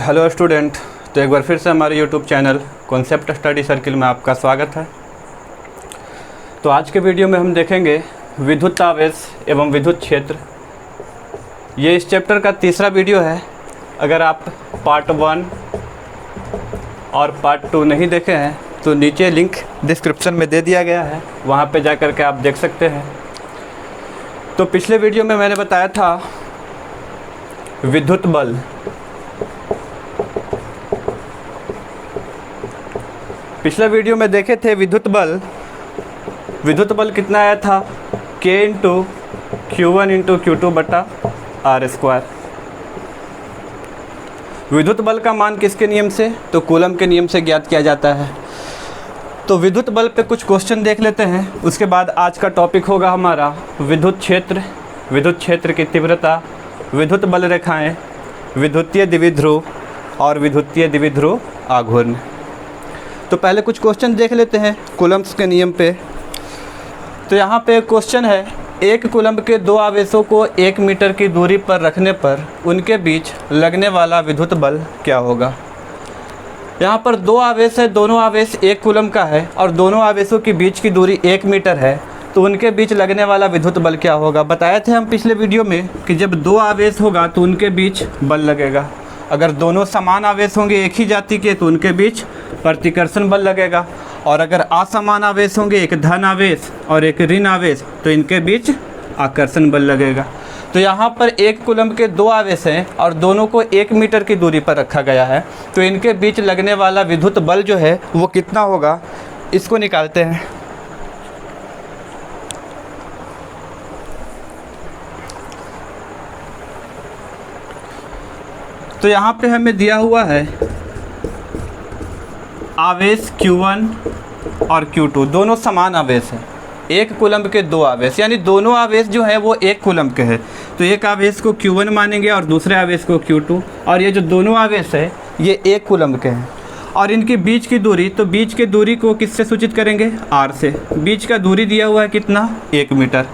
Hello student, तो एक बार फिर से हमारे YouTube channel concept study circle में आपका स्वागत है। तो आज के वीडियो में हम देखेंगे विद्युत आवेश एवं विद्युत क्षेत्र। ये इस चैप्टर का तीसरा वीडियो है। अगर आप पार्ट 1 और पार्ट 2 नहीं देखे हैं तो नीचे लिंक डिस्क्रिप्शन में दे दिया गया है, वहाँ पे जा कर के आप देख सकते हैं। तो पिछले वीडियो में मैंने बताया था विद्युत बल। पिछले वीडियो में देखे थे विद्युत बल कितना आया था, K into Q1 into Q2 बटा R²। विद्युत बल का मान किसके नियम से, तो कूलम के नियम से ज्ञात किया जाता है। तो विद्युत बल पे कुछ क्वेश्चन देख लेते हैं, उसके बाद आज का टॉपिक होगा हमारा विद्युत क्षेत्र की तीव्रता, विद्युत बल रेखाएं, विद्युतीय द्विध्रुव और विद्युतीय द्विध्रुव आघूर्ण। तो पहले कुछ क्वेश्चन देख लेते हैं कूलम्ब्स के नियम पे। तो यहाँ पे एक क्वेश्चन है, एक कूलम्ब के दो आवेशों को 1 मीटर की दूरी पर रखने पर उनके बीच लगने वाला विद्युत बल क्या होगा। यहाँ पर दो आवेश है, दोनों आवेश 1 कूलम्ब का है और दोनों आवेशों के बीच की दूरी 1 मीटर है, तो उनके बीच लगने वाला विद्युत बल क्या होगा। बताए थे हम पिछले वीडियो में कि जब दो आवेश होगा तो उनके बीच बल लगेगा। अगर दोनों समान आवेश होंगे एक ही जाति के तो उनके बीच प्रतिकर्षण बल लगेगा, और अगर असमान आवेश होंगे, एक धन आवेश और एक ऋण आवेश, तो इनके बीच आकर्षण बल लगेगा। तो यहाँ पर 1 कूलम्ब के दो आवेश हैं और दोनों को 1 मीटर की दूरी पर रखा गया है, तो इनके बीच लगने वाला विद्युत बल जो है वो कितना होगा, इसको निकालते हैं। तो यहाँ पे हमें दिया हुआ है आवेश Q1 और Q2 दोनों समान आवेश हैं। 1 कूलम्ब के दो आवेश, यानी दोनों आवेश जो है वो 1 कूलम्ब के हैं, तो एक आवेश को Q1 मानेंगे और दूसरे आवेश को Q2। और ये जो दोनों आवेश है ये 1 कूलम्ब के हैं और इनके बीच की दूरी, तो बीच की दूरी को किससे सूचित करेंगे, R से। बीच का दूरी दिया हुआ है कितना, 1 मीटर।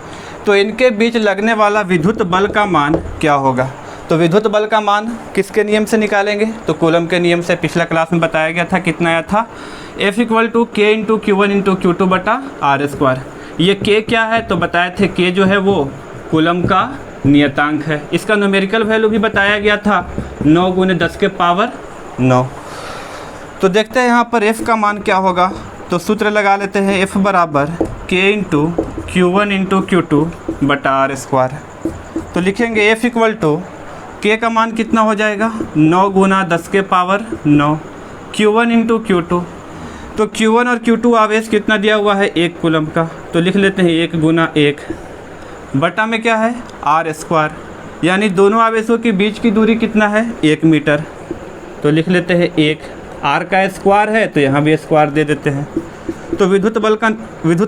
तो इनके बीच लगने वाला विद्युत बल का मान क्या होगा। तो विद्युत बल का मान किसके नियम से निकालेंगे, तो कूलम के नियम से। पिछला क्लास में बताया गया था, कितना आया था, F = K into Q1 into Q2 बटा R²। ये K क्या है, तो बताए थे K जो है वो कूलम का नियतांक है। इसका न्यूमेरिकल वैल्यू भी बताया गया था, 9 × 10⁹ तो देखते हैं यहाँ पर F का मान क्या होगा। तो सूत्र लगा लेते हैं, F बराबर K into Q1 into Q2 बटा R²। तो लिखेंगे F = K का मान कितना हो जाएगा, 9 × 10⁹ Q1 इंटू Q2। तो Q1 और Q2 आवेश कितना दिया हुआ है, 1 कूलम्ब का, तो लिख लेते हैं 1 × 1 बटा में क्या है, R², यानी दोनों आवेशों के बीच की दूरी कितना है, 1 मीटर। तो लिख लेते हैं 1, R का स्क्वायर है तो यहाँ भी स्क्वायर दे देते हैं। तो विद्युत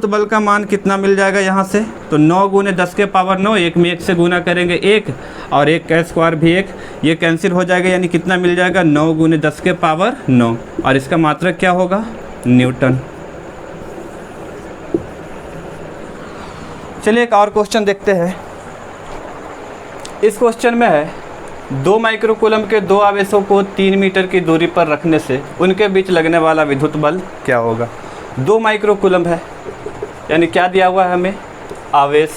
बल का मान कितना मिल जाएगा यहाँ से, तो 9 × 10⁹, 1 में 1 से गुना करेंगे 1 और 1 का स्क्वायर भी 1, ये कैंसिल हो जाएगा, यानी कितना मिल जाएगा, 9 × 10⁹, और इसका मात्रक क्या होगा, न्यूटन। चलिए एक और क्वेश्चन देखते हैं। इस क्वेश्चन में है, 2 माइक्रो कूलम्ब के दो आवेशों को 3 मीटर की दूरी पर रखने से उनके बीच लगने वाला विद्युत बल क्या होगा। 2 माइक्रो कूलम्ब है, यानी क्या दिया हुआ है हमें, आवेश।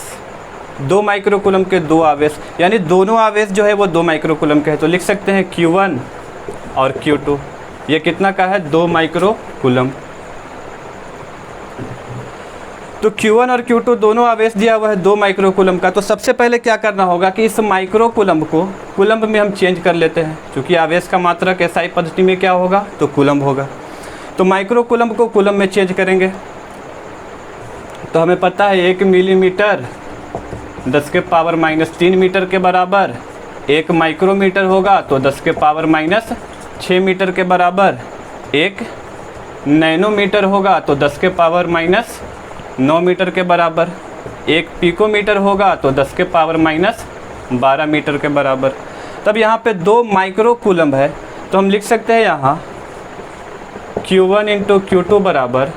2 माइक्रो कूलम्ब के दो आवेश, यानी दोनों आवेश जो है वो 2 माइक्रो कूलम्ब के हैं, तो लिख सकते हैं Q1 और Q2। ये कितना का है, 2 माइक्रो कूलम्ब। तो Q1 और Q2 दोनों आवेश दिया हुआ है 2 माइक्रो कूलम्ब का। तो सबसे पहले क्या करना होगा कि इस माइक्रो कूलम्ब को कूलम्ब में हम चेंज कर लेते हैं, क्योंकि आवेश का मात्रक SI पद्धति में क्या होगा, तो कूलम्ब होगा। तो माइक्रो कूलम्ब को कूलम्ब में चेंज करेंगे। तो हमें पता है 1 मिलीमीटर 10⁻³ मीटर के बराबर 1 माइक्रोमीटर होगा, तो 10⁻6 मीटर के बराबर 1 नैनोमीटर होगा, तो 10⁻9 मीटर के बराबर 1 पिकोमीटर होगा, तो 10⁻12 मीटर के बराबर। तब यहाँ पे 2 माइक्रो कूलम्ब है, तो हम लिख सकते हैं यहाँ Q1 इंटू Q2 बराबर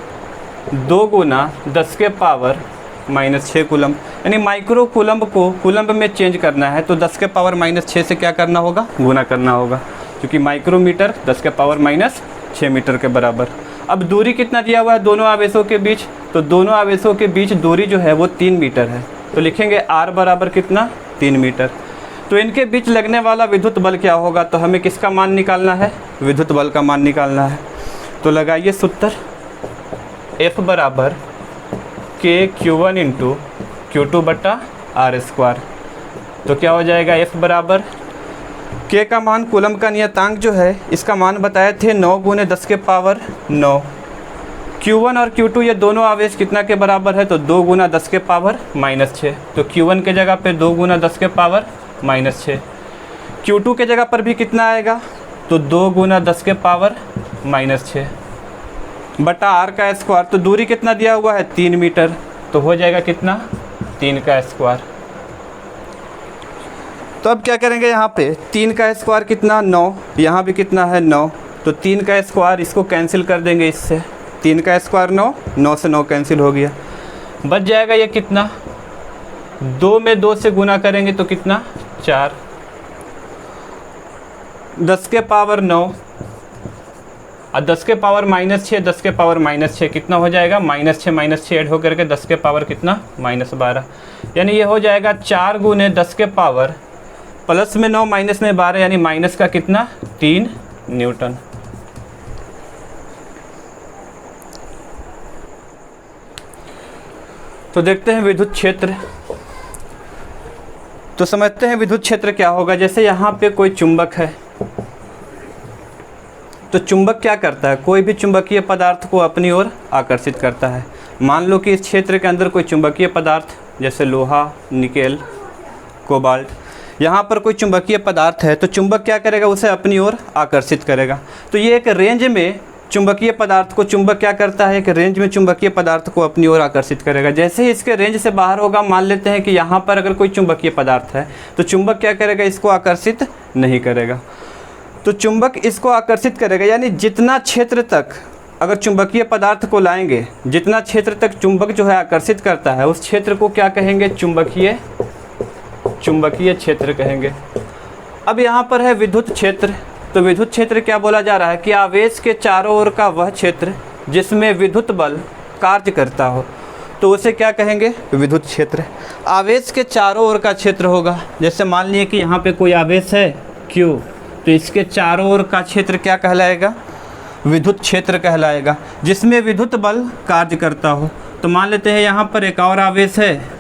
2 × 10⁻6 कूलम्ब, यानी माइक्रो कूलम्ब को कूलम्ब में चेंज करना है तो 10⁻6 से क्या करना होगा, गुना करना होगा। क्योंकि माइक्रोमीटर 10⁻⁻6 मीटर के बराबर। अब दूरी कितना दिया हुआ है दोनों आवेशों के बीच, तो दोनों आवेशों के बीच दूरी जो है वो 3 मीटर है। तो लिखेंगे r बराबर कितना 3 मीटर। तो इनके बीच लगने वाला विद्युत बल क्या होगा, तो हमें किसका मान निकालना है, विद्युत बल का मान निकालना है। तो लगाइए सूत्र, F बराबर KQ1 × Q2/r²। तो क्या हो जाएगा, F बराबर K का मान कूलम का नियतांक जो है इसका मान बताए थे 9 × 10⁻⁹। Q1 और Q2 ये दोनों आवेश कितना के बराबर है, तो 2 × 10⁻⁻6। तो Q1 के जगह पे 2 × 10⁻⁻6। Q2 के जगह पर भी कितना आएगा, तो 2 × 10⁻⁻6 बटा r का स्क्वायर। तो दूरी कितना दिया हुआ है 3 मीटर, तो हो जाएगा कितना 3 का स्क्वायर। तो अब क्या करेंगे, यहाँ पे 3 का स्क्वायर कितना 9, यहाँ भी कितना है 9, तो 3 का स्क्वायर इसको कैंसिल कर देंगे इससे, 3 का स्क्वायर 9, 9 से 9 कैंसिल हो गया, बच जाएगा ये कितना 2 में 2 से गुना करेंगे तो कितना 4, 10⁻⁹ और 10⁻⁻6, 10⁻⁻6 कितना हो जाएगा -6 ऐड होकर के 10 के पावर कितना -12, यानी ये हो जाएगा 4 × 10 के पावर प्लस में 9 माइनस में 12, यानी माइनस का कितना 3 न्यूटन। तो देखते हैं विद्युत क्षेत्र। तो समझते हैं विद्युत क्षेत्र क्या होगा। जैसे यहाँ पे कोई चुंबक है, तो चुंबक क्या करता है, कोई भी चुंबकीय पदार्थ को अपनी ओर आकर्षित करता है। मान लो कि इस क्षेत्र के अंदर कोई चुंबकीय पदार्थ जैसे लोहा, निकेल, कोबाल्ट, यहाँ पर कोई चुंबकीय पदार्थ है, तो चुंबक क्या करेगा, उसे अपनी ओर आकर्षित करेगा। तो ये एक रेंज में चुंबकीय पदार्थ को, चुंबक क्या करता है, एक रेंज में चुंबकीय पदार्थ को अपनी ओर आकर्षित करेगा। जैसे ही इसके रेंज से बाहर होगा, मान लेते हैं कि यहाँ पर अगर कोई चुंबकीय पदार्थ है, तो चुंबक क्या करेगा, इसको आकर्षित नहीं करेगा। तो चुंबक इसको आकर्षित करेगा, यानी जितना क्षेत्र तक अगर चुंबकीय पदार्थ को लाएंगे, जितना क्षेत्र तक चुंबक जो है आकर्षित करता है, उस क्षेत्र को क्या कहेंगे, चुंबकीय क्षेत्र कहेंगे। अब यहाँ पर है विद्युत क्षेत्र। तो विद्युत क्षेत्र क्या बोला जा रहा है कि आवेश के चारों ओर का वह क्षेत्र जिसमें विद्युत बल कार्य करता हो, तो उसे क्या कहेंगे, विद्युत क्षेत्र। आवेश के चारों ओर का क्षेत्र होगा। जैसे मान लिए कि यहाँ पे कोई आवेश है Q, तो इसके चारों ओर का क्षेत्र क्या कहलाएगा, विद्युत क्षेत्र कहलाएगा, जिसमें विद्युत बल कार्य करता हो। तो मान लेते हैं यहाँ पर एक और आवेश है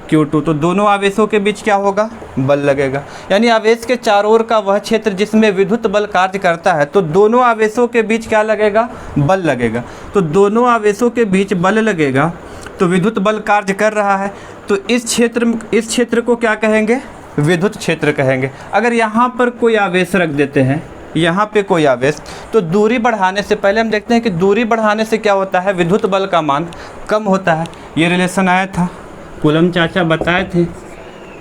Q2, तो दोनों आवेशों के बीच क्या होगा, बल लगेगा। यानी आवेश के चारों ओर का वह क्षेत्र जिसमें विद्युत बल कार्य करता है, तो दोनों आवेशों के बीच क्या लगेगा, बल लगेगा। तो दोनों आवेशों के बीच बल लगेगा, तो विद्युत बल कार्य कर रहा है, तो इस क्षेत्र को क्या कहेंगे, विद्युत क्षेत्र कहेंगे। अगर यहाँ पर कोई आवेश रख देते हैं, यहाँ पे कोई आवेश, तो दूरी बढ़ाने से पहले हम देखते हैं कि दूरी बढ़ाने से क्या होता है, विद्युत बल का मान कम होता है। ये रिलेशन आया था, कूलम चाचा बताए थे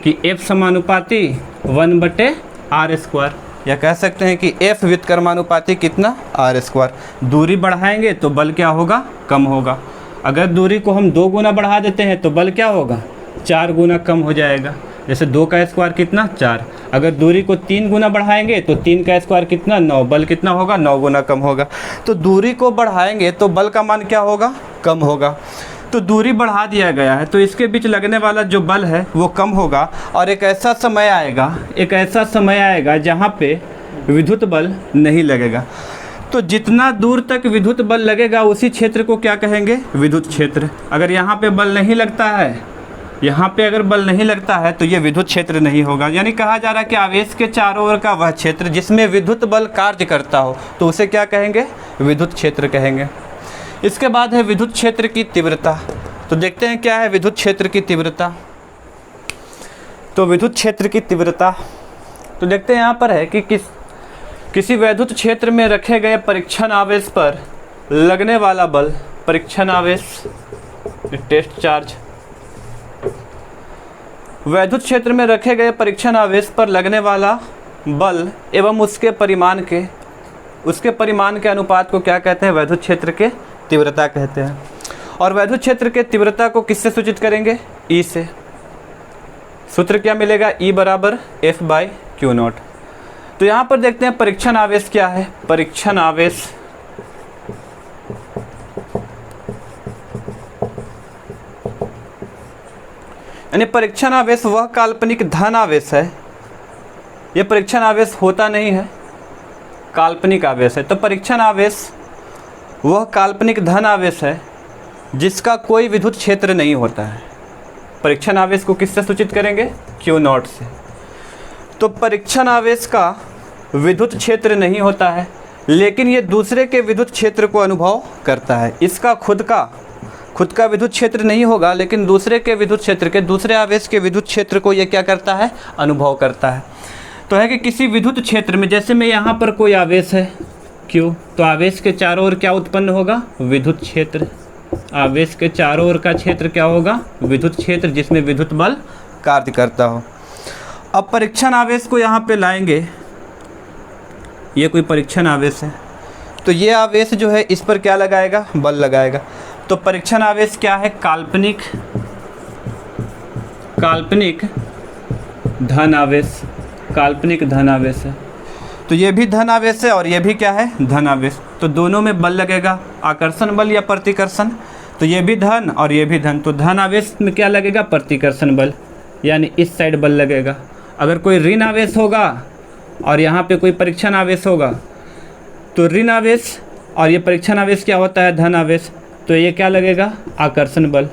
कि F समानुपाती 1/r², या कह सकते हैं कि F व्युत्क्रमानुपाती कितना, r²। दूरी बढ़ाएंगे तो बल क्या होगा, कम होगा। अगर दूरी को हम 2 गुना बढ़ा देते हैं तो बल क्या होगा, 4 गुना कम हो जाएगा। जैसे 2 का स्क्वायर कितना 4, अगर दूरी को 3 गुना बढ़ाएंगे तो 3 का स्क्वायर कितना 9, बल कितना होगा, 9 गुना कम होगा। तो दूरी को बढ़ाएंगे तो बल का मान क्या होगा, कम होगा। तो दूरी बढ़ा दिया गया है, तो इसके बीच लगने वाला जो बल है वो कम होगा, और एक ऐसा समय आएगा जहाँ पे विद्युत बल नहीं लगेगा। तो जितना दूर तक विद्युत बल लगेगा उसी क्षेत्र को क्या कहेंगे, विद्युत क्षेत्र। अगर यहाँ पे बल नहीं लगता है, यहाँ पे अगर बल नहीं लगता है तो ये विद्युत क्षेत्र नहीं होगा। यानी कहा जा रहा है कि आवेश के चारों ओर का वह क्षेत्र जिसमें विद्युत बल कार्य करता हो, तो उसे क्या कहेंगे, विद्युत क्षेत्र कहेंगे। इसके बाद है विद्युत क्षेत्र की तीव्रता। तो देखते हैं क्या है विद्युत क्षेत्र की तीव्रता। तो विद्युत क्षेत्र की तीव्रता, तो देखते हैं यहाँ पर है कि किसी वैद्युत क्षेत्र में रखे गए परीक्षण आवेश पर लगने वाला बल, परीक्षण आवेश, टेस्ट चार्ज, वैद्युत क्षेत्र में रखे गए परीक्षण आवेश पर लगने वाला बल एवं उसके परिमाण के अनुपात को क्या कहते हैं, वैद्युत क्षेत्र के तीव्रता कहते हैं। और वैद्युत क्षेत्र के तीव्रता को किससे सूचित करेंगे, E से। सूत्र क्या मिलेगा, E बराबर F/Q0। तो यहाँ पर देखते हैं परीक्षण आवेश क्या है। परीक्षण आवेश यानी परीक्षण आवेश वह काल्पनिक धन आवेश है, यह परीक्षण आवेश होता नहीं है, काल्पनिक आवेश है। तो परीक्षण आवेश वह काल्पनिक धन आवेश है जिसका कोई विद्युत क्षेत्र नहीं होता है। परीक्षण आवेश को किससे सूचित करेंगे? Q0 से। तो परीक्षण आवेश का विद्युत क्षेत्र नहीं होता है, लेकिन ये दूसरे के विद्युत क्षेत्र को अनुभव करता है। इसका खुद का विद्युत क्षेत्र नहीं होगा, लेकिन दूसरे के विद्युत क्षेत्र के, दूसरे आवेश के विद्युत क्षेत्र को ये क्या करता है? अनुभव करता है। तो है कि किसी विद्युत क्षेत्र में, जैसे में यहाँ पर कोई आवेश है Q, तो आवेश के चारों ओर क्या उत्पन्न होगा? विद्युत क्षेत्र। आवेश के चारों ओर का क्षेत्र क्या होगा? विद्युत क्षेत्र, जिसमें विद्युत बल कार्य करता हो। अब परीक्षण आवेश को यहाँ पे लाएंगे, ये कोई परीक्षण आवेश है, तो ये आवेश जो है इस पर क्या लगाएगा? बल लगाएगा। तो परीक्षण आवेश क्या है? काल्पनिक धन आवेश, काल्पनिक धन आवेश है। तो ये भी धन आवेश है और ये भी क्या है? धन आवेश। तो दोनों में बल लगेगा, आकर्षण बल या प्रतिकर्षण। तो ये भी धन और ये भी धन। तो धन आवेश में क्या लगेगा? प्रतिकर्षण बल, यानी इस साइड बल लगेगा। अगर कोई ऋण आवेश होगा और यहाँ पे कोई परीक्षण आवेश होगा, तो ऋण आवेश और ये परीक्षण आवेश क्या होता है? धन आवेश। तो ये क्या लगेगा? आकर्षण बल।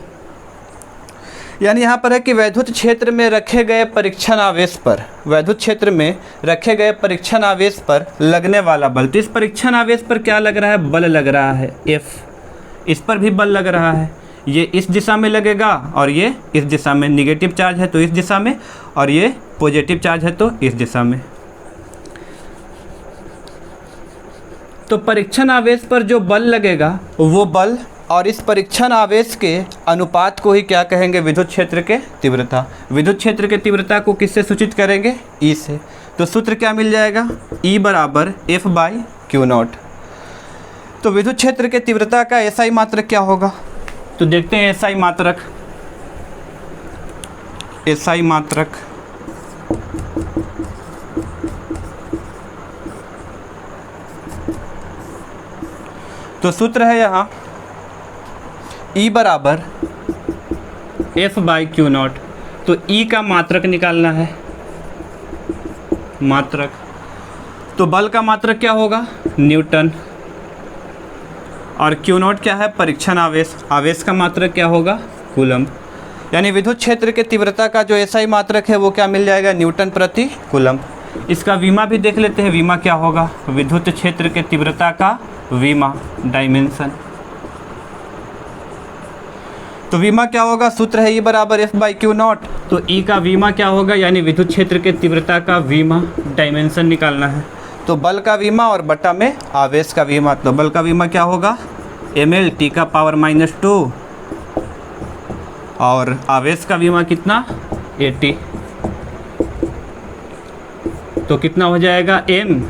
यानी यहाँ पर है कि वैद्युत क्षेत्र में रखे गए परीक्षण आवेश पर, वैद्युत क्षेत्र में रखे गए परीक्षण आवेश पर लगने वाला बल। तो इस परीक्षण आवेश पर क्या लग रहा है? बल लग रहा है F। इस पर भी बल लग रहा है, ये इस दिशा में लगेगा और ये इस दिशा में। निगेटिव चार्ज है तो इस दिशा में, और ये पॉजिटिव चार्ज है तो इस दिशा में। तो परीक्षण आवेश पर जो बल लगेगा वो बल और इस परीक्षण आवेश के अनुपात को ही क्या कहेंगे? विद्युत क्षेत्र के तीव्रता। विद्युत क्षेत्र के तीव्रता को किससे सूचित करेंगे? E से। तो सूत्र क्या मिल जाएगा? E बराबर F/Q0। तो विद्युत क्षेत्र के तीव्रता का SI मात्रक क्या होगा? तो देखते हैं SI मात्रक। SI मात्रक तो सूत्र है यहाँ E बराबर F/Q0। तो E का मात्रक निकालना है, मात्रक। तो बल का मात्रक क्या होगा? न्यूटन। और Q0 क्या है? परीक्षण आवेश। आवेश का मात्रक क्या होगा? कूलम्ब। यानी विद्युत क्षेत्र के तीव्रता का जो SI मात्रक है वो क्या मिल जाएगा? न्यूटन प्रति कूलम्ब। इसका विमा भी देख लेते हैं। विमा क्या होगा? विद्युत क्षेत्र के तीव्रता का विमा, डायमेंशन। तो विमा क्या होगा? सूत्र है E बराबर F/Q0। तो E का विमा क्या होगा? यानी विद्युत क्षेत्र के तीव्रता का विमा, डायमेंशन निकालना है। तो बल का विमा और बटा में आवेश का विमा। तो बल का विमा क्या होगा? ml T⁻⁻2 और आवेश का विमा कितना? 80। तो कितना हो जाएगा? m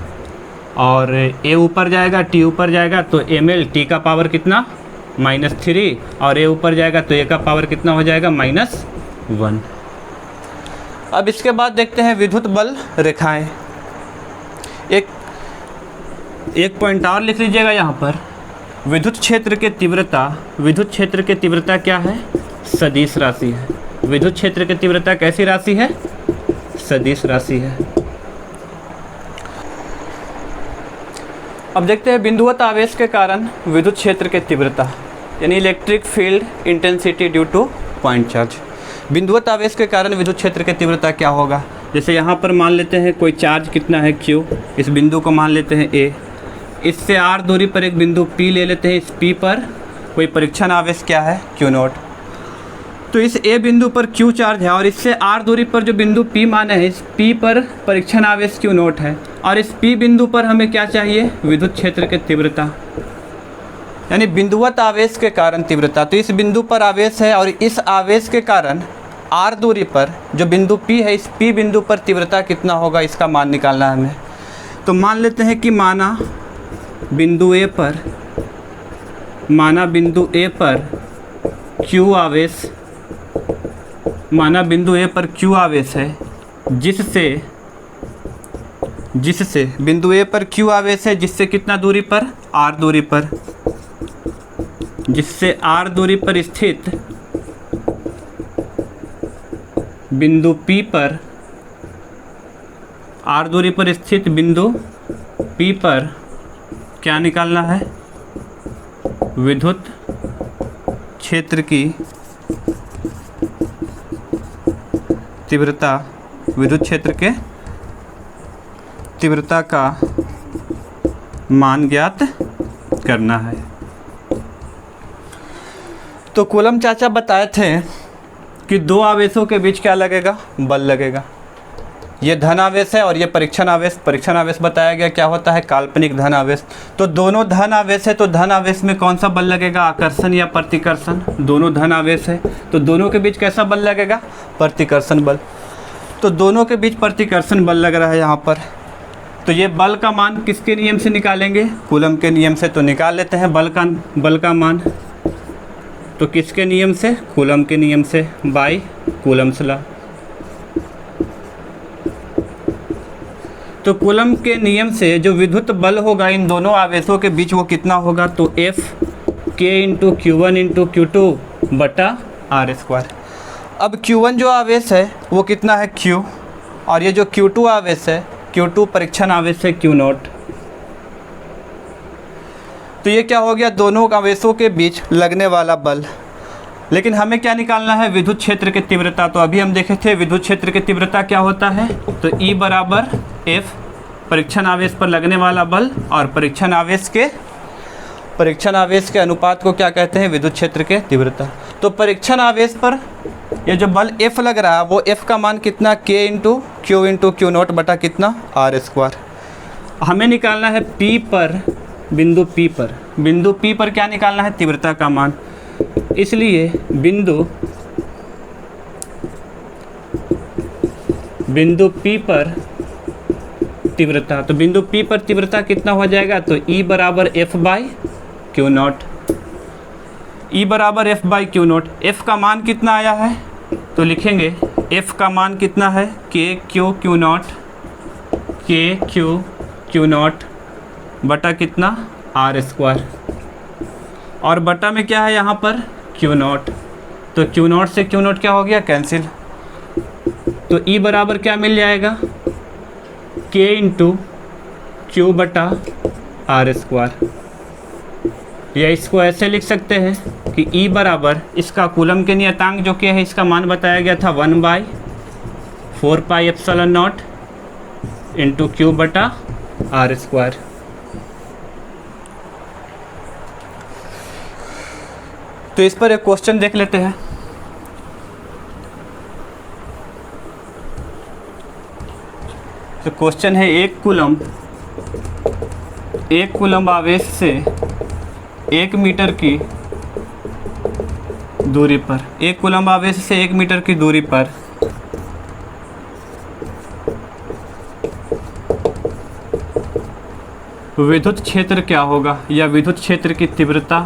और a ऊपर जाएगा, t ऊपर जाएगा, तो ml t का पावर कितना? -3 और a ऊपर जाएगा तो a का पावर कितना हो जाएगा? -1। अब इसके बाद देखते हैं विद्युत बल रेखाएं। एक पॉइंट और लिख लीजिएगा यहाँ पर। विद्युत क्षेत्र के तीव्रता, विद्युत क्षेत्र के तीव्रता क्या है? सदिश राशि है। विद्युत क्षेत्र की तीव्रता कैसी राशि है? सदिश राशि है। अब देखते हैं बिंदुवत आवेश के कारण विद्युत क्षेत्र के तीव्रता, यानी electric field intensity due to point charge. बिंदुवत आवेश के कारण विद्युत क्षेत्र की तीव्रता क्या होगा? जैसे यहाँ पर मान लेते हैं कोई चार्ज कितना है? Q। इस बिंदु को मान लेते हैं A। इससे R दूरी पर एक बिंदु P ले लेते हैं। इस P पर कोई परीक्षण आवेश क्या है? Q0। तो इस A बिंदु पर Q चार्ज है और इससे R दूरी पर जो बिंदु P माने है, इस P पर परीक्षण आवेश Q0 है। और इस P बिंदु पर हमें क्या चाहिए? विद्युत क्षेत्र की तीव्रता, यानी बिंदुवत आवेश के कारण तीव्रता। तो इस बिंदु पर आवेश है और इस आवेश के कारण R दूरी पर जो बिंदु P है, इस P बिंदु पर तीव्रता कितना होगा, इसका मान निकालना है हमें। तो मान लेते हैं कि माना बिंदु A पर Q आवेश, माना बिंदु A पर Q आवेश है, जिससे जिससे बिंदु ए पर Q आवेश है, जिससे कितना दूरी पर, R दूरी पर, जिससे R दूरी पर स्थित बिंदु P पर, R दूरी पर स्थित बिंदु P पर क्या निकालना है, विद्युत क्षेत्र की तीव्रता, विद्युत क्षेत्र के तीव्रता का मान ज्ञात करना है। तो कूलम चाचा बताए थे कि दो आवेशों के बीच क्या लगेगा, बल लगेगा। ये धन आवेश है और ये परीक्षण आवेश। परीक्षण आवेश बताया गया क्या होता है, काल्पनिक धन आवेश। तो दोनों धन आवेश है, तो धन आवेश में कौन सा बल लगेगा, आकर्षण या प्रतिकर्षण। दोनों धन आवेश है तो दोनों के बीच कैसा बल लगेगा, प्रतिकर्षण बल। तो दोनों के बीच प्रतिकर्षण बल लग रहा है यहाँ पर। तो ये बल का मान किसके नियम से निकालेंगे, कूलम के नियम से। तो निकाल लेते हैं बल का मान। तो किसके नियम से, कूलम के नियम से, बाय कूलम्स लॉ। तो कूलम के नियम से जो विद्युत बल होगा इन दोनों आवेशों के बीच वो कितना होगा, तो F K into Q1 into Q2 बटा R²। अब Q1 जो आवेश है वो कितना है, Q, और ये जो Q2 आवेश है, Q2 परीक्षण आवेश है, Q0। तो ये क्या हो गया, दोनों आवेशों के बीच लगने वाला बल। लेकिन हमें क्या निकालना है, विद्युत क्षेत्र की तीव्रता। तो अभी हम देखे थे विद्युत क्षेत्र की तीव्रता क्या होता है, तो E बराबर F, परीक्षण आवेश पर लगने वाला बल, और परीक्षण आवेश के अनुपात को क्या कहते हैं, विद्युत क्षेत्र के तीव्रता। तो परीक्षण आवेश पर ये जो बल F लग रहा है वो F का मान कितना, K इंटू Q0 बटा कितना, R²। हमें निकालना है P पर, बिंदु P पर क्या निकालना है, तीव्रता का मान। इसलिए बिंदु P पर तीव्रता, तो बिंदु P पर तीव्रता कितना हो जाएगा, तो E बराबर F बाई Q0। E बराबर F बाई Q0। F का मान कितना आया है, तो लिखेंगे F का मान कितना है, KQ बटा कितना, R²। और बटा में क्या है यहाँ पर, Q0। तो Q0 से Q0 क्या हो गया, कैंसिल। तो E बराबर क्या मिल जाएगा, K इंटू Q बटा R²। या इसको ऐसे लिख सकते हैं कि E बराबर, इसका कूलम के नियतांक जो क्या है, इसका मान बताया गया था 1/4 pi epsilon not into Q बटा R²। तो इस पर एक क्वेश्चन देख लेते हैं। तो क्वेश्चन है, एक कूलम आवेश से 1 मीटर की दूरी पर, 1 कूलम आवेश से 1 मीटर की दूरी पर विद्युत क्षेत्र क्या होगा, या विद्युत क्षेत्र की तीव्रता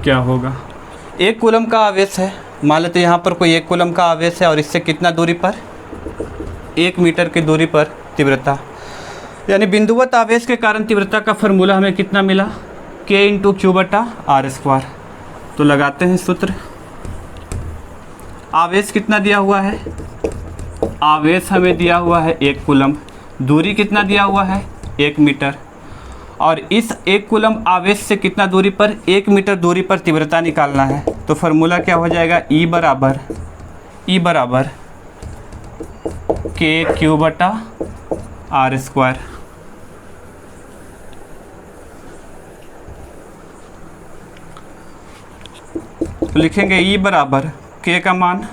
क्या होगा। 1 कूलम का आवेश है, मान लेते यहाँ पर कोई 1 कूलम का आवेश है और इससे कितना दूरी पर, 1 मीटर की दूरी पर तीव्रता, यानी बिंदुवत आवेश के कारण तीव्रता का फॉर्मूला हमें कितना मिला, K इंटू Q बटा R²। तो लगाते हैं सूत्र। आवेश कितना दिया हुआ है, आवेश हमें दिया हुआ है 1 कूलम, दूरी कितना दिया हुआ है, 1 मीटर, और इस 1 कूलम आवेश से कितना दूरी पर, 1 मीटर दूरी पर तीव्रता निकालना है। तो फार्मूला क्या हो जाएगा, E बराबर KQ बटा R²। तो लिखेंगे E बराबर K का मान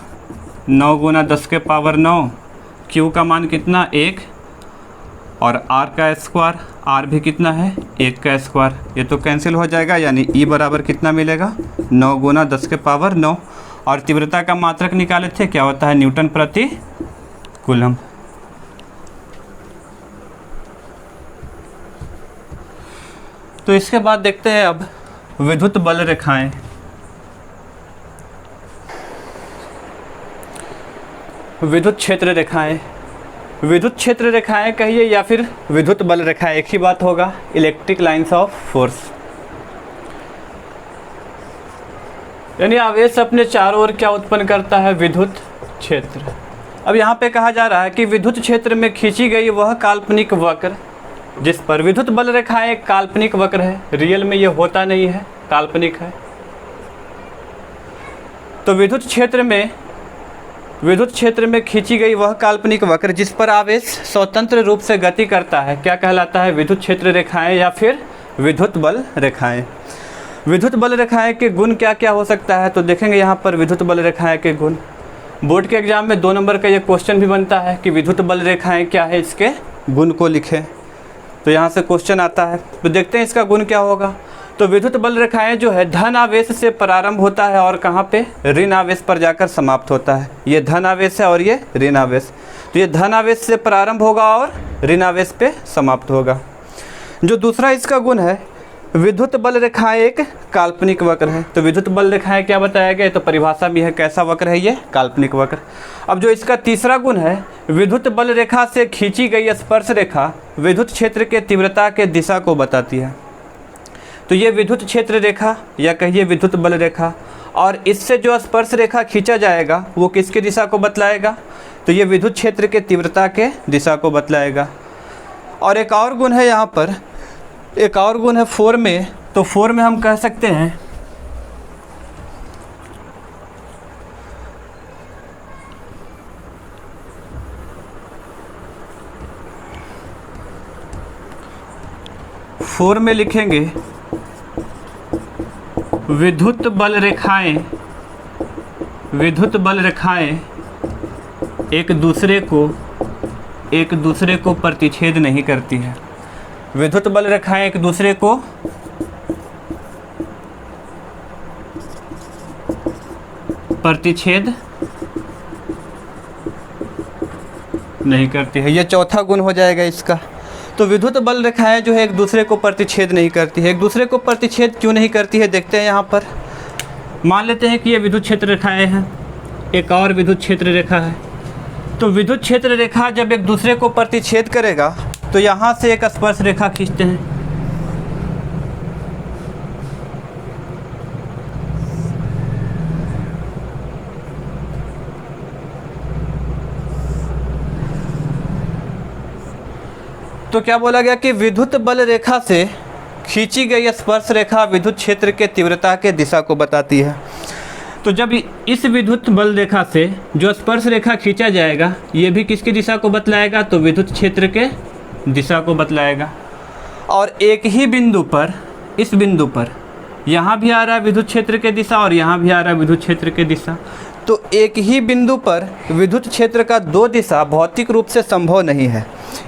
9 गुना 10 के पावर 9, Q का मान कितना, 1, और R का स्क्वायर, R भी कितना है, 1 का स्क्वायर। ये तो कैंसिल हो जाएगा, यानी E बराबर कितना मिलेगा, 9 गुना 10 के पावर 9। और तीव्रता का मात्रक निकाले थे, क्या होता है, न्यूटन प्रति कूलम। तो इसके बाद देखते हैं अब विद्युत बल रेखाएं। विद्युत क्षेत्र रेखाएं, विद्युत क्षेत्र रेखाएं कहिए या फिर विद्युत बल रेखाएं, एक ही बात होगा, इलेक्ट्रिक लाइंस ऑफ फोर्स। यानी आवेश अपने चारों ओर क्या उत्पन्न करता है, विद्युत क्षेत्र। अब यहाँ पे कहा जा रहा है कि विद्युत क्षेत्र में खींची गई वह काल्पनिक वक्र जिस पर विद्युत बल रेखाएं एक काल्पनिक वक्र है, रियल में ये होता नहीं है, काल्पनिक है। तो विद्युत क्षेत्र में खींची गई वह काल्पनिक वक्र जिस पर आवेश स्वतंत्र रूप से गति करता है क्या कहलाता है, विद्युत क्षेत्र रेखाएं या फिर विद्युत बल रेखाएं। विद्युत बल रेखाएं के गुण क्या क्या हो सकता है, तो देखेंगे यहाँ पर विद्युत बल रेखाएं के गुण। बोर्ड के एग्जाम में 2 नंबर का ये क्वेश्चन भी बनता है कि विद्युत बल रेखाएं क्या है, इसके गुण को लिखें। तो यहाँ से क्वेश्चन आता है, तो देखते हैं इसका गुण क्या होगा। तो विद्युत बल रेखाएं जो है धन आवेश से प्रारंभ होता है और कहाँ पे, ऋण आवेश पर जाकर समाप्त होता है। ये धन आवेश है और ये ऋण आवेश। तो ये धन आवेश से प्रारंभ होगा और ऋण आवेश पे समाप्त होगा। जो दूसरा इसका गुण है, विद्युत बल रेखाएं एक काल्पनिक वक्र है। तो विद्युत बल रेखाएं क्या बताया गया, तो परिभाषा भी है, कैसा वक्र है ये, काल्पनिक वक्र। अब जो इसका तीसरा गुण है, विद्युत बल रेखा से खींची गई स्पर्श रेखा विद्युत क्षेत्र के तीव्रता के दिशा को बताती है। तो ये विद्युत क्षेत्र रेखा या कहिए विद्युत बल रेखा, और इससे जो स्पर्श रेखा खींचा जाएगा वो किसकी दिशा को बतलाएगा, तो ये विद्युत क्षेत्र के तीव्रता के दिशा को बतलाएगा। और एक और गुण है यहाँ पर, एक और गुण है 4 में। तो 4 में हम कह सकते हैं फोर में लिखेंगे विद्युत बल रेखाएं एक दूसरे को प्रतिच्छेद नहीं करती है। विद्युत बल रेखाएं एक दूसरे को प्रतिच्छेद नहीं करती है, ये चौथा गुण हो जाएगा इसका। तो विद्युत बल रेखाएं जो है एक दूसरे को प्रतिच्छेद नहीं करती है। एक दूसरे को प्रतिच्छेद क्यों नहीं करती है, देखते हैं यहाँ पर। मान लेते हैं कि ये विद्युत क्षेत्र रेखाएं हैं, एक और विद्युत क्षेत्र रेखा है। तो विद्युत क्षेत्र रेखा जब एक दूसरे को प्रतिच्छेद करेगा तो यहाँ से एक स्पर्श रेखा खींचते हैं। तो क्या बोला गया कि विद्युत बल रेखा से खींची गई स्पर्श रेखा विद्युत क्षेत्र के तीव्रता के दिशा को बताती है। तो जब इस विद्युत बल रेखा से जो स्पर्श रेखा खींचा जाएगा ये भी किसकी दिशा को बतलाएगा, तो विद्युत क्षेत्र के दिशा को बतलाएगा। और एक ही बिंदु पर, इस बिंदु पर यहाँ भी आ रहा है विद्युत क्षेत्र के दिशा और यहाँ भी आ रहा है विद्युत क्षेत्र के दिशा। तो एक ही बिंदु पर विद्युत क्षेत्र का 2 दिशा भौतिक रूप से संभव नहीं है।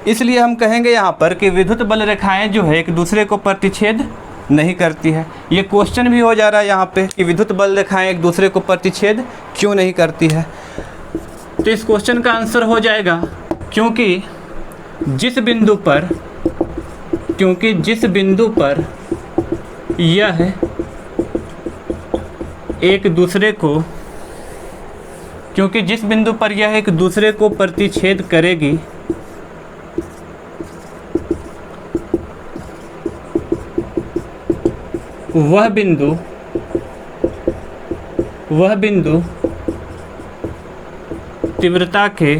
इसलिए हम कहेंगे यहाँ पर कि विद्युत बल रेखाएं जो है एक दूसरे को प्रतिच्छेद नहीं करती है। ये क्वेश्चन भी हो जा रहा है यहाँ पे कि विद्युत बल रेखाएं एक दूसरे को प्रतिच्छेद क्यों नहीं करती है। तो इस क्वेश्चन का आंसर हो जाएगा क्योंकि जिस बिंदु पर यह एक दूसरे को प्रतिच्छेद करेगी वह बिंदु तीव्रता के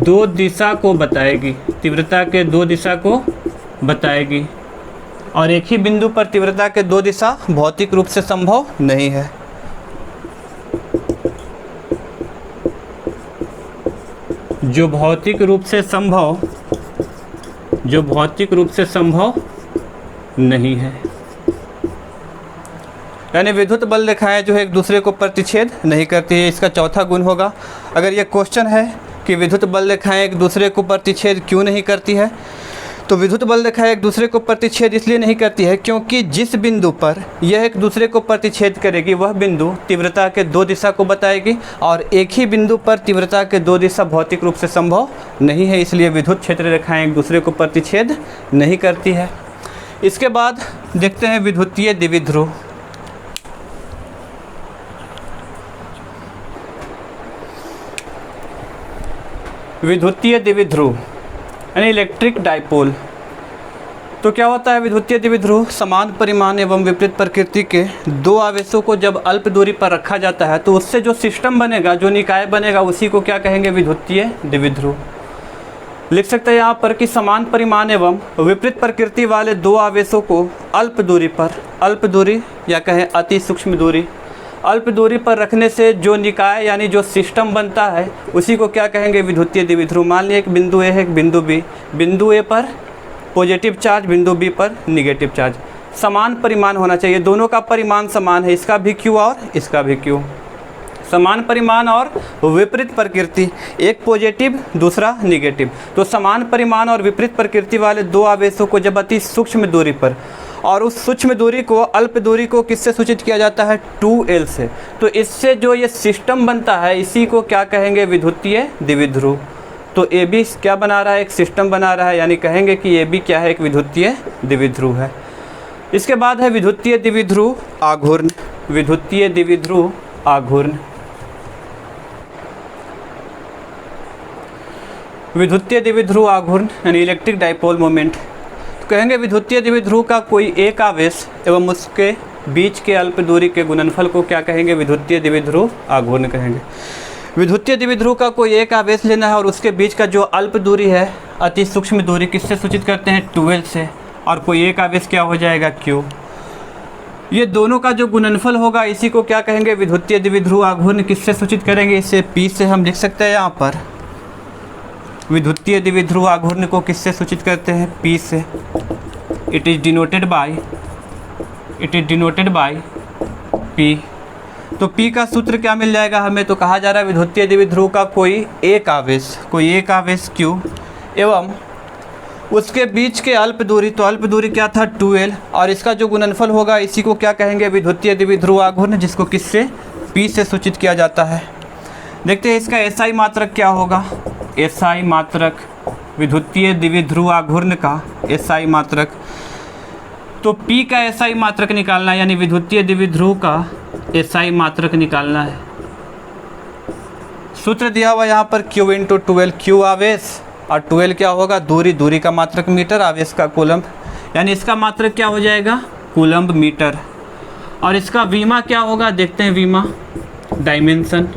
2 दिशा को बताएगी, तीव्रता के 2 दिशा को बताएगी। और एक ही बिंदु पर तीव्रता के 2 दिशा भौतिक रूप से संभव नहीं है। जो भौतिक रूप से संभव नहीं है। यानी विद्युत बल रेखाएं जो है एक दूसरे को प्रतिच्छेद नहीं करती है, इसका चौथा गुण होगा। अगर ये क्वेश्चन है कि विद्युत बल रेखाएं एक दूसरे को प्रतिच्छेद क्यों नहीं करती है, तो विद्युत बल रेखाएं एक दूसरे को प्रतिच्छेद इसलिए नहीं करती है क्योंकि जिस बिंदु पर यह एक दूसरे को प्रतिच्छेद करेगी वह बिंदु तीव्रता के 2 दिशा को बताएगी और एक ही बिंदु पर तीव्रता के 2 दिशा भौतिक रूप से संभव नहीं है, इसलिए विद्युत क्षेत्र रेखाएं एक दूसरे को प्रतिच्छेद नहीं करती है। इसके बाद देखते हैं विद्युतीय द्विध्रुव। विद्युतीय द्विध्रुव यानी इलेक्ट्रिक डाइपोल। तो क्या होता है विद्युतीय द्विध्रुव? समान परिमाण एवं विपरीत प्रकृति के दो आवेशों को जब अल्प दूरी पर रखा जाता है तो उससे जो सिस्टम बनेगा, जो निकाय बनेगा, उसी को क्या कहेंगे? विद्युतीय द्विध्रुव। लिख सकते हैं यहाँ पर कि समान परिमाण एवं विपरीत प्रकृति वाले दो आवेशों को अल्प दूरी पर, अल्प दूरी या कहें अति सूक्ष्म दूरी, अल्प दूरी पर रखने से जो निकाय यानी जो सिस्टम बनता है उसी को क्या कहेंगे? विद्युतीय द्विध्रुव। मान लिया एक बिंदु ए है, एक बिंदु बी, बिंदु ए पर पॉजिटिव चार्ज, बिंदु बी पर निगेटिव चार्ज। समान परिमाण होना चाहिए, दोनों का परिमाण समान है, इसका भी क्यू और इसका भी क्यू। समान परिमाण और विपरीत प्रकृति, एक पॉजिटिव दूसरा निगेटिव। तो समान परिमाण और विपरीत प्रकृति वाले दो आवेशों को जब अति सूक्ष्म दूरी पर, और उस सूक्ष्म दूरी को, अल्प दूरी को किससे सूचित किया जाता है? 2L से। तो इससे जो ये सिस्टम बनता है इसी को क्या कहेंगे? विद्युतीय द्विध्रुव। तो ए बी क्या बना रहा है? एक सिस्टम बना रहा है, यानी कहेंगे कि ए बी क्या है? एक विद्युतीय द्विध्रुव है। इसके बाद है विद्युतीय द्विध्रुव आघूर्ण। विद्युतीय द्विध्रुव आघूर्ण। विद्युतीय द्विध्रुव आघूर्ण यानी इलेक्ट्रिक डाइपोल मोमेंट। तो कहेंगे विद्युतीय द्विध्रुव का कोई एक आवेश एवं उसके बीच के अल्प दूरी के गुणनफल को क्या कहेंगे? विद्युतीय द्विध्रुव आघूर्ण कहेंगे। विद्युतीय द्विध्रुव का कोई एक आवेश लेना है और उसके बीच का जो अल्प दूरी है, अति सूक्ष्म दूरी, किससे सूचित करते हैं? 2L से। और कोई एक आवेश क्या हो जाएगा? Q। ये दोनों का जो गुणनफल होगा इसी को क्या कहेंगे? विद्युतीय द्विध्रुव आघूर्ण। किससे सूचित करेंगे? इसे P से हम लिख सकते हैं यहाँ पर। विद्युतीय द्विध्रुव आघूर्ण को किससे सूचित करते हैं? P से। It is denoted by P। तो P का सूत्र क्या मिल जाएगा हमें? तो कहा जा रहा है विद्युतीय द्विध्रुव का कोई एक आवेश Q एवं उसके बीच के अल्प दूरी, तो अल्प दूरी क्या था? 2L, और इसका जो गुणनफल होगा इसी को क्या कहेंगे? विद्युतीय द्विध्रुव आघूर्ण, जिसको किससे? P से सूचित किया जाता है। देखते हैं इसका SI मात्रक क्या होगा। SI मात्रक, विद्युतीय द्विध्रुव आघूर्ण का SI मात्रक। तो P का SI मात्रक निकालना है, यानी विद्युतीय द्विध्रुव का SI मात्रक निकालना है। सूत्र दिया हुआ यहाँ पर Q × 2L। Q आवेश और 2L क्या होगा? दूरी, दूरी का मात्रक मीटर, आवेश का कूलम्ब, यानी इसका मात्रक क्या हो जाएगा? Coulomb metre. और इसका वीमा क्या होगा? देखते हैं वीमा, डायमेंशन।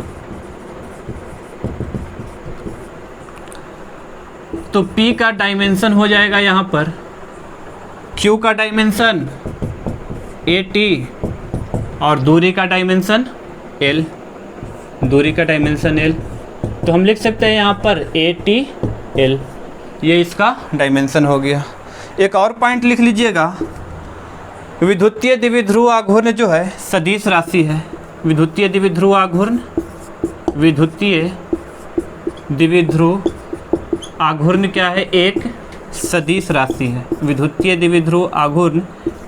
तो P का डायमेंशन हो जाएगा यहाँ पर, Q का डायमेंशन AT और दूरी का डायमेंशन L, दूरी का डायमेंशन L। तो हम लिख सकते हैं यहाँ पर ATL, ये इसका डायमेंशन हो गया। एक और पॉइंट लिख लीजिएगा, विद्युतीय द्विध्रुव आघूर्ण जो है सदिश राशि है। विद्युतीय द्विध्रुव आघूर्ण, विद्युतीय द्विध्रुव आघूर्ण क्या है? एक सदिश राशि है। विद्युतीय द्विध्रुव आघूर्ण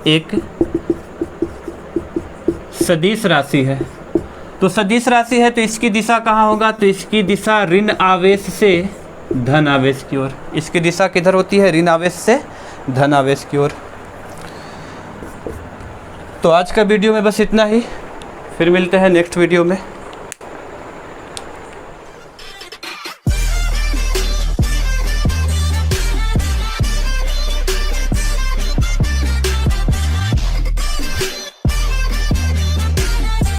एक सदिश राशि है। तो सदिश राशि है तो इसकी दिशा कहाँ होगा? तो इसकी दिशा ऋण आवेश से धन आवेश की ओर। इसकी दिशा किधर होती है? ऋण आवेश से धन आवेश की ओर। तो आज का वीडियो में बस इतना ही, फिर मिलते हैं नेक्स्ट वीडियो में।